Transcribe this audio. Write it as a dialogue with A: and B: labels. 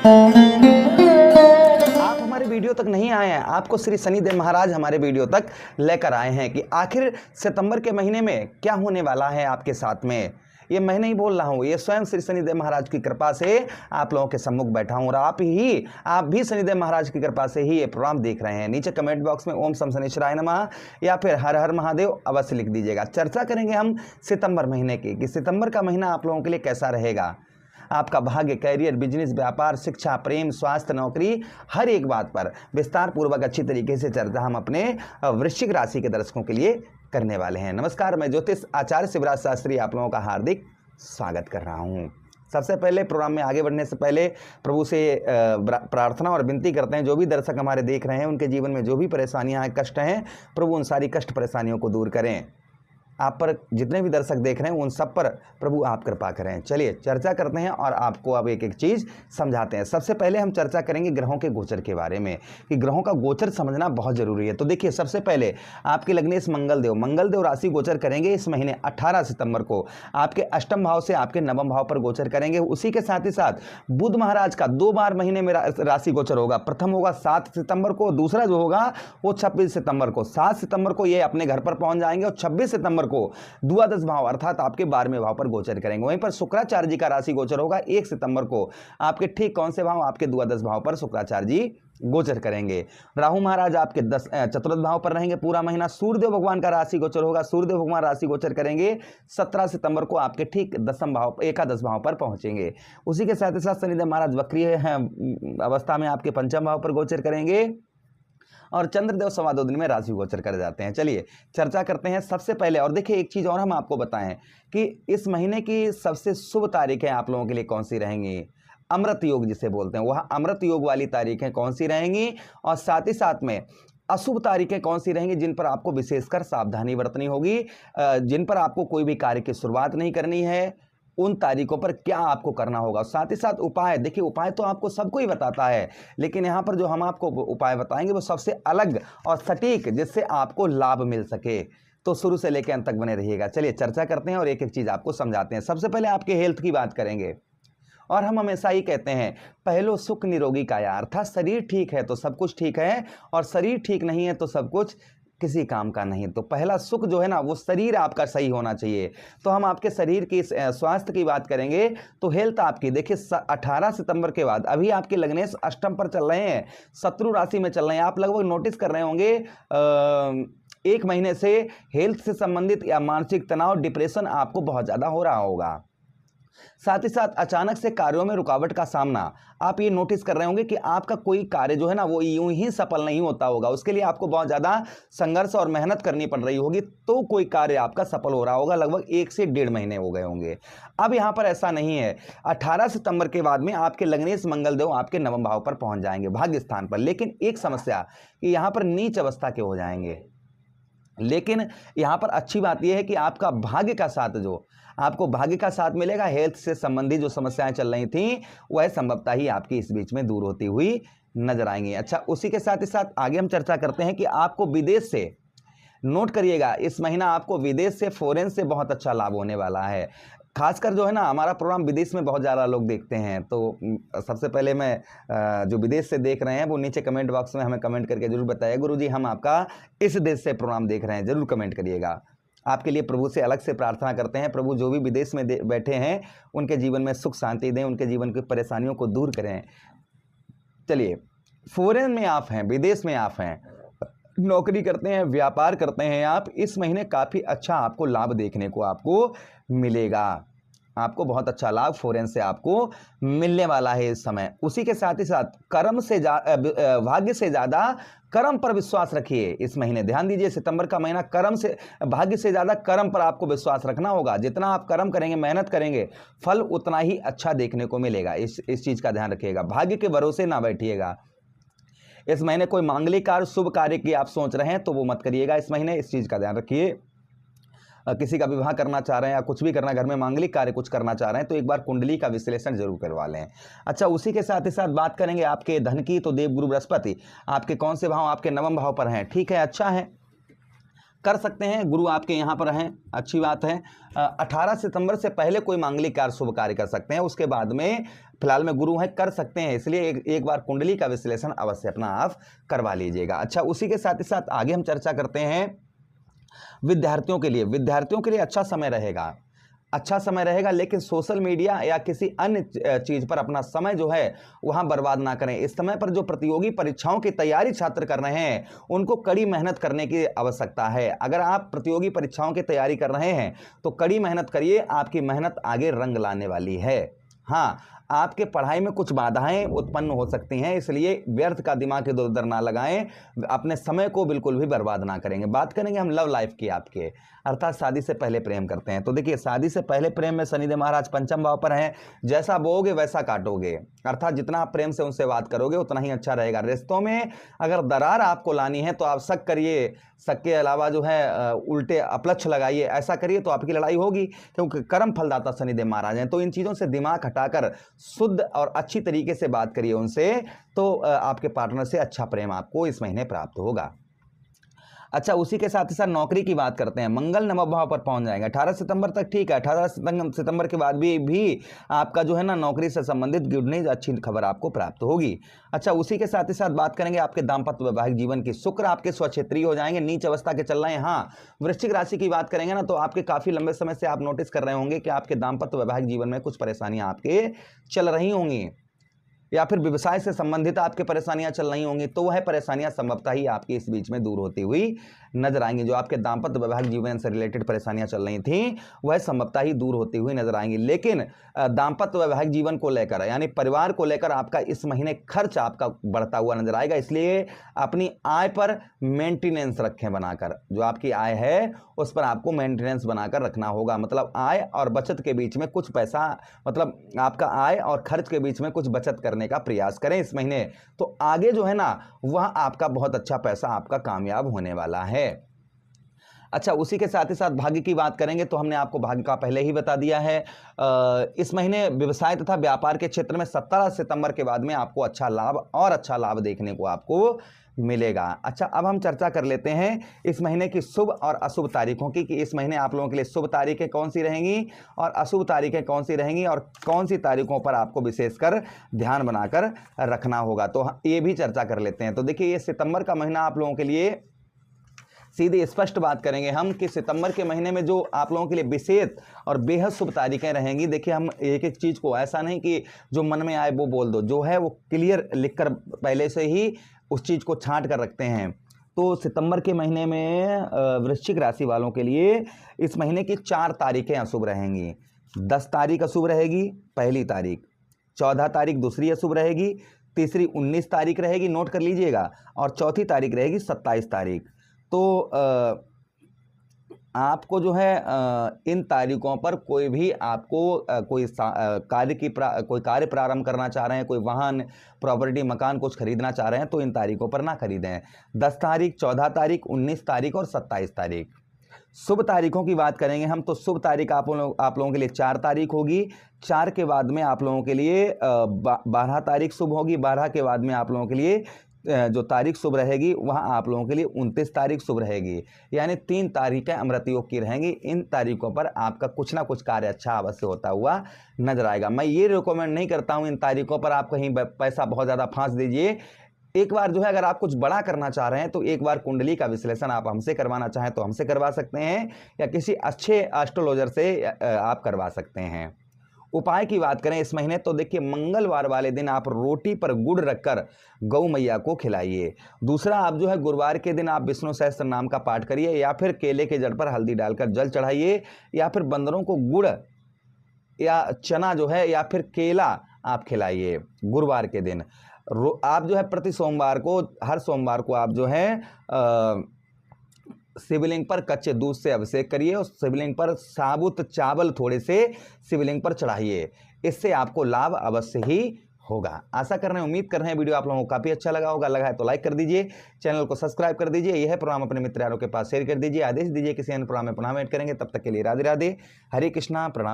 A: आप हमारे वीडियो तक नहीं आए हैं, आपको श्री शनिदेव महाराज हमारे वीडियो तक लेकर आए हैं कि आखिर सितंबर के महीने में क्या होने वाला है आपके साथ में। ये मैं नहीं बोल रहा हूँ, ये स्वयं श्री शनिदेव महाराज की कृपा से आप लोगों के सम्मुख बैठा हूँ और आप भी शनिदेव महाराज की कृपा से ही ये प्रोग्राम देख रहे हैं। नीचे कमेंट बॉक्स में ओम शम शनिश्चराय नमः या फिर हर हर महादेव अवश्य लिख दीजिएगा। चर्चा करेंगे हम सितंबर महीने की कि सितंबर का महीना आप लोगों के लिए कैसा रहेगा। आपका भाग्य, कैरियर, बिजनेस, व्यापार, शिक्षा, प्रेम, स्वास्थ्य, नौकरी, हर एक बात पर विस्तार पूर्वक अच्छी तरीके से चर्चा हम अपने वृश्चिक राशि के दर्शकों के लिए करने वाले हैं। नमस्कार, मैं ज्योतिष आचार्य शिवराज शास्त्री आप लोगों का हार्दिक स्वागत कर रहा हूं। सबसे पहले प्रोग्राम में आगे बढ़ने से पहले प्रभु से प्रार्थना और विनती करते हैं, जो भी दर्शक हमारे देख रहे हैं उनके जीवन में जो भी परेशानियां हैं, कष्ट हैं, प्रभु उन सारी कष्ट परेशानियों को दूर करें। आप पर जितने भी दर्शक देख रहे हैं उन सब पर प्रभु आप कृपा करें। चलिए चर्चा करते हैं और आपको अब एक एक चीज़ समझाते हैं। सबसे पहले हम चर्चा करेंगे ग्रहों के गोचर के बारे में कि ग्रहों का गोचर समझना बहुत ज़रूरी है। तो देखिए, सबसे पहले आपके लग्नेश मंगलदेव राशि गोचर करेंगे इस महीने 18 सितंबर को। आपके अष्टम भाव से आपके नवम भाव पर गोचर करेंगे। उसी के साथ ही साथ बुध महाराज का 2 बार महीने में राशि गोचर होगा। प्रथम होगा 7 सितंबर को, दूसरा जो होगा वो 26 सितंबर को। 7 सितंबर को ये अपने घर पर पहुंच जाएंगे और 26 सितंबर को द्वादश भाव अर्थात आपके 12वें भाव पर गोचर करेंगे। वहीं पर शुक्राचार्य जी का राशि गोचर होगा 1 सितंबर को। आपके ठीक कौन से भाव? आपके द्वादश भाव पर शुक्राचार्य जी गोचर करेंगे। राहु महाराज आपके चतुर्थ भाव पर रहेंगे पूरा महीना। सूर्यदेव भगवान का राशि गोचर होगा। सूर्यदेव भगवान राशि गोचर करेंगे 17 सितंबर को, आपके ठीक दसम भाव एकादश भाव पर पहुंचेंगे। उसी के साथ ही साथ शनिदेव महाराज वक्रीय अवस्था में आपके पंचम भाव पर गोचर करेंगे और चंद्रदेव सवा 2 दिन में राशि गोचर कर जाते हैं। चलिए चर्चा करते हैं सबसे पहले। और देखिए, एक चीज़ और हम आपको बताएं कि इस महीने की सबसे शुभ तारीखें आप लोगों के लिए कौन सी रहेंगी। अमृत योग जिसे बोलते हैं, वह अमृत योग वाली तारीखें कौन सी रहेंगी और साथ ही साथ में अशुभ तारीखें कौन सी रहेंगी जिन पर आपको विशेषकर सावधानी बरतनी होगी, जिन पर आपको कोई भी कार्य की शुरुआत नहीं करनी है, उन तारीखों पर क्या आपको करना होगा। साथ ही साथ उपाय, देखिए उपाय तो आपको सबको ही बताता है, लेकिन यहाँ पर जो हम आपको उपाय बताएंगे वो सबसे अलग और सटीक, जिससे आपको लाभ मिल सके। तो शुरू से लेकर अंत तक बने रहिएगा। चलिए चर्चा करते हैं और एक एक चीज़ आपको समझाते हैं। सबसे पहले आपके हेल्थ की बात करेंगे और हम हमेशा ही कहते हैं पहलो सुख निरोगी काया, अर्थात शरीर ठीक है तो सब कुछ ठीक है और शरीर ठीक नहीं है तो सब कुछ किसी काम का नहीं। तो पहला सुख जो है ना, वो शरीर आपका सही होना चाहिए। तो हम आपके शरीर की स्वास्थ्य की बात करेंगे तो हेल्थ आपकी, देखिए 18 सितंबर के बाद अभी आपके लग्नेश अष्टम पर चल रहे हैं, शत्रु राशि में चल रहे हैं। आप लगभग नोटिस कर रहे होंगे 1 महीने से हेल्थ से संबंधित या मानसिक तनाव, डिप्रेशन आपको बहुत ज़्यादा हो रहा होगा। साथ ही साथ अचानक से कार्यों में रुकावट का सामना आप ये नोटिस कर रहे होंगे कि आपका कोई कार्य जो है ना वो यूं ही सफल नहीं होता होगा। उसके लिए आपको बहुत ज़्यादा संघर्ष और मेहनत करनी पड़ रही होगी, तो कोई कार्य आपका सफल हो रहा होगा। लगभग 1 से 1.5 महीने हो गए होंगे। अब यहाँ पर ऐसा नहीं है। 18 सितंबर के बाद में आपके लग्नेश मंगलदेव आपके नवम भाव पर पहुँच जाएंगे, भाग्य स्थान पर। लेकिन एक समस्या कि यहाँ पर नीच अवस्था के हो जाएंगे। लेकिन यहाँ पर अच्छी बात यह है कि आपका भाग्य का साथ, जो आपको भाग्य का साथ मिलेगा, हेल्थ से संबंधित जो समस्याएं चल रही थी वह संभवतः ही आपकी इस बीच में दूर होती हुई नजर आएंगी। अच्छा, उसी के साथ ही साथ आगे हम चर्चा करते हैं कि आपको विदेश से, नोट करिएगा, इस महीना आपको विदेश से, फॉरेन से बहुत अच्छा लाभ होने वाला है। खासकर जो है ना, हमारा प्रोग्राम विदेश में बहुत ज़्यादा लोग देखते हैं। तो सबसे पहले मैं जो विदेश से देख रहे हैं वो नीचे कमेंट बॉक्स में हमें कमेंट करके जरूर बताइए, गुरुजी हम आपका इस देश से प्रोग्राम देख रहे हैं, जरूर कमेंट करिएगा। आपके लिए प्रभु से अलग से प्रार्थना करते हैं, प्रभु जो भी विदेश में बैठे हैं उनके जीवन में सुख शांति दें, उनके जीवन की परेशानियों को दूर करें। चलिए, फॉरेन में आप हैं, विदेश में आप हैं, नौकरी करते हैं, व्यापार करते हैं आप, इस महीने काफ़ी अच्छा आपको लाभ देखने को आपको मिलेगा। आपको बहुत अच्छा लाभ फॉरेन से आपको मिलने वाला है इस समय। उसी के साथ ही साथ कर्म से भाग्य से ज़्यादा कर्म पर विश्वास रखिए इस महीने। ध्यान दीजिए, सितंबर का महीना भाग्य से ज़्यादा कर्म पर आपको विश्वास रखना होगा। जितना आप कर्म करेंगे, मेहनत करेंगे, फल उतना ही अच्छा देखने को मिलेगा। इस चीज़ का ध्यान रखिएगा। भाग्य के भरोसे ना बैठिएगा। इस महीने कोई मांगलिक कार्य, शुभ कार्य की आप सोच रहे हैं तो वो मत करिएगा इस महीने, इस चीज़ का ध्यान रखिए। किसी का विवाह करना चाह रहे हैं या कुछ भी करना, घर में मांगलिक कार्य कुछ करना चाह रहे हैं तो एक बार कुंडली का विश्लेषण जरूर करवा लें। अच्छा, उसी के साथ ही साथ बात करेंगे आपके धन की। तो देवगुरु बृहस्पति आपके कौन से भाव? आपके नवम भाव पर हैं, ठीक है, अच्छा है। कर सकते हैं, गुरु आपके यहाँ पर हैं, अच्छी बात है। 18 सितंबर से पहले कोई मांगलिक कार्य शुभ कार्य कर सकते हैं, उसके बाद में फिलहाल में गुरु हैं, कर सकते हैं। इसलिए एक बार कुंडली का विश्लेषण अवश्य अपना आप करवा लीजिएगा। अच्छा, उसी के साथ ही साथ आगे हम चर्चा करते हैं विद्यार्थियों के लिए। विद्यार्थियों के लिए अच्छा समय रहेगा, अच्छा समय रहेगा, लेकिन सोशल मीडिया या किसी अन्य चीज़ पर अपना समय जो है वहाँ बर्बाद ना करें। इस समय पर जो प्रतियोगी परीक्षाओं की तैयारी छात्र कर रहे हैं उनको कड़ी मेहनत करने की आवश्यकता है। अगर आप प्रतियोगी परीक्षाओं की तैयारी कर रहे हैं तो कड़ी मेहनत करिए, आपकी मेहनत आगे रंग लाने वाली है। हाँ, आपके पढ़ाई में कुछ बाधाएं उत्पन्न हो सकती हैं, इसलिए व्यर्थ का दिमाग इधर उधर ना लगाएं, अपने समय को बिल्कुल भी बर्बाद ना करेंगे। बात करेंगे हम लव लाइफ की आपके, अर्थात शादी से पहले प्रेम करते हैं। तो देखिए, शादी से पहले प्रेम में शनिदेव महाराज पंचम भाव पर हैं, जैसा बोओगे वैसा काटोगे, अर्थात जितना आप प्रेम से उनसे बात करोगे उतना ही अच्छा रहेगा। रिश्तों में अगर दरार आपको लानी है तो आप शक करिए, शक के अलावा जो है उल्टे अपलक्ष्य लगाइए, ऐसा करिए तो आपकी लड़ाई होगी, क्योंकि कर्म फलदाता शनिदेव महाराज हैं। तो इन चीज़ों से दिमाग हटाकर शुद्ध और अच्छी तरीके से बात करिए उनसे, तो आपके पार्टनर से अच्छा प्रेम आपको इस महीने प्राप्त होगा। अच्छा, उसी के साथ ही साथ नौकरी की बात करते हैं। मंगल नवम भाव पर पहुंच जाएंगे 18 सितंबर तक, ठीक है। 18 सितंबर के बाद भी आपका जो है ना नौकरी से संबंधित गुड न्यूज, अच्छी खबर आपको प्राप्त होगी। अच्छा, उसी के साथ ही साथ बात करेंगे आपके दाम्पत्य वैवाहिक जीवन की। शुक्र आपके स्वक्षेत्रीय हो जाएंगे, नीच अवस्था के चल रहे हैं। हाँ, वृश्चिक राशि की बात करेंगे ना तो आपके काफी लंबे समय से आप नोटिस कर रहे होंगे कि आपके दाम्पत्य वैवाहिक जीवन में कुछ परेशानियां आपके चल रही होंगी, या फिर व्यवसाय से संबंधित आपके परेशानियां चल रही होंगी, तो वह परेशानियां संभवतः ही आपके इस बीच में दूर होती हुई नजर आएंगी। जो आपके दाम्पत्य वैवाहिक जीवन से रिलेटेड परेशानियां चल रही थी वह संभवतः ही दूर होती हुई नजर आएंगी। लेकिन दाम्पत्य वैवाहिक जीवन को लेकर यानी परिवार को लेकर आपका इस महीने खर्च आपका बढ़ता हुआ नजर आएगा, इसलिए अपनी आय पर मेंटेनेंस रखें बनाकर। जो आपकी आय है उस पर आपको मेंटेनेंस बनाकर रखना होगा, मतलब आय और बचत के बीच में कुछ पैसा, मतलब आपका आय और खर्च के बीच में कुछ बचत करने का प्रयास करें इस महीने, तो आगे जो है ना वह आपका बहुत अच्छा पैसा आपका कामयाब होने वाला है। अच्छा, उसी के साथ ही साथ भाग्य की बात करेंगे तो हमने आपको भाग्य का पहले ही बता दिया है। इस महीने व्यवसाय तथा व्यापार के क्षेत्र में 17 सितंबर के बाद में आपको अच्छा लाभ देखने को आपको मिलेगा। अच्छा, अब हम चर्चा कर लेते हैं इस महीने की शुभ और अशुभ तारीखों की, कि इस महीने आप लोगों के लिए शुभ तारीखें कौन सी रहेंगी और अशुभ तारीखें कौन सी रहेंगी और कौन सी तारीखों पर आपको विशेषकर ध्यान बनाकर रखना होगा, तो ये भी चर्चा कर लेते हैं। तो देखिए, ये सितंबर का महीना आप लोगों के लिए सीधी स्पष्ट बात करेंगे हम कि सितंबर के महीने में जो आप लोगों के लिए विशेष और बेहद शुभ तारीखें रहेंगी। देखिए, हम एक एक चीज़ को ऐसा नहीं कि जो मन में आए वो बोल दो, जो है वो क्लियर लिखकर पहले से ही उस चीज़ को छांट कर रखते हैं। तो सितंबर के महीने में वृश्चिक राशि वालों के लिए इस महीने की 4 तारीखें अशुभ रहेंगी। 10 तारीख अशुभ रहेगी, पहली तारीख, 14 तारीख दूसरी अशुभ रहेगी, तीसरी 19 तारीख रहेगी, नोट कर लीजिएगा, और चौथी तारीख रहेगी 27 तारीख। तो आपको जो है इन तारीखों पर कोई भी आपको कोई कार्य प्रारंभ करना चाह रहे हैं, कोई वाहन, प्रॉपर्टी, मकान कुछ खरीदना चाह रहे हैं, तो इन तारीखों पर ना खरीदें। 10 तारीख, 14 तारीख, 19 तारीख और 27 तारीख। शुभ तारीखों की बात करेंगे हम तो शुभ तारीख आप लोगों के लिए 4 तारीख होगी। 4 के बाद में आप लोगों के लिए 12 तारीख शुभ होगी। 12 के बाद में आप लोगों के लिए जो तारीख शुभ रहेगी वह आप लोगों के लिए 29 तारीख शुभ रहेगी, यानी 3 तारीखें अमृत योग की रहेंगी। इन तारीखों पर आपका कुछ ना कुछ कार्य अच्छा अवश्य होता हुआ नजर आएगा। मैं ये रिकमेंड नहीं करता हूं इन तारीखों पर आप कहीं पैसा बहुत ज़्यादा फांस दीजिए। एक बार जो है अगर आप कुछ बड़ा करना चाह रहे हैं तो एक बार कुंडली का विश्लेषण आप हमसे करवाना चाहें तो हमसे करवा सकते हैं, या किसी अच्छे एस्ट्रोलॉजर से आप करवा सकते हैं। उपाय की बात करें इस महीने तो देखिए, मंगलवार वाले दिन आप रोटी पर गुड़ रखकर गौ मैया को खिलाइए। दूसरा, आप जो है गुरुवार के दिन आप विष्णु सहस्त्र नाम का पाठ करिए, या फिर केले के जड़ पर हल्दी डालकर जल चढ़ाइए, या फिर बंदरों को गुड़ या चना जो है या फिर केला आप खिलाइए गुरुवार के दिन। आप जो है प्रति सोमवार को, हर सोमवार को आप जो है शिवलिंग पर कच्चे दूध से अभिषेक करिए और शिवलिंग पर साबुत चावल थोड़े से शिवलिंग पर चढ़ाइए। इससे आपको लाभ अवश्य ही होगा। आशा कर रहे हैं, उम्मीद कर रहे हैं वीडियो आप लोगों को काफ़ी अच्छा लगा होगा। लगा है तो लाइक कर दीजिए, चैनल को सब्सक्राइब कर दीजिए, यह प्रोग्राम अपने मित्र यारों के पास शेयर कर दीजिए। आदेश दीजिए किसी अन्य प्रोग्राम में पुनः वेट करेंगे। तब तक के लिए राधे राधे, हरे कृष्णा, प्रणाम।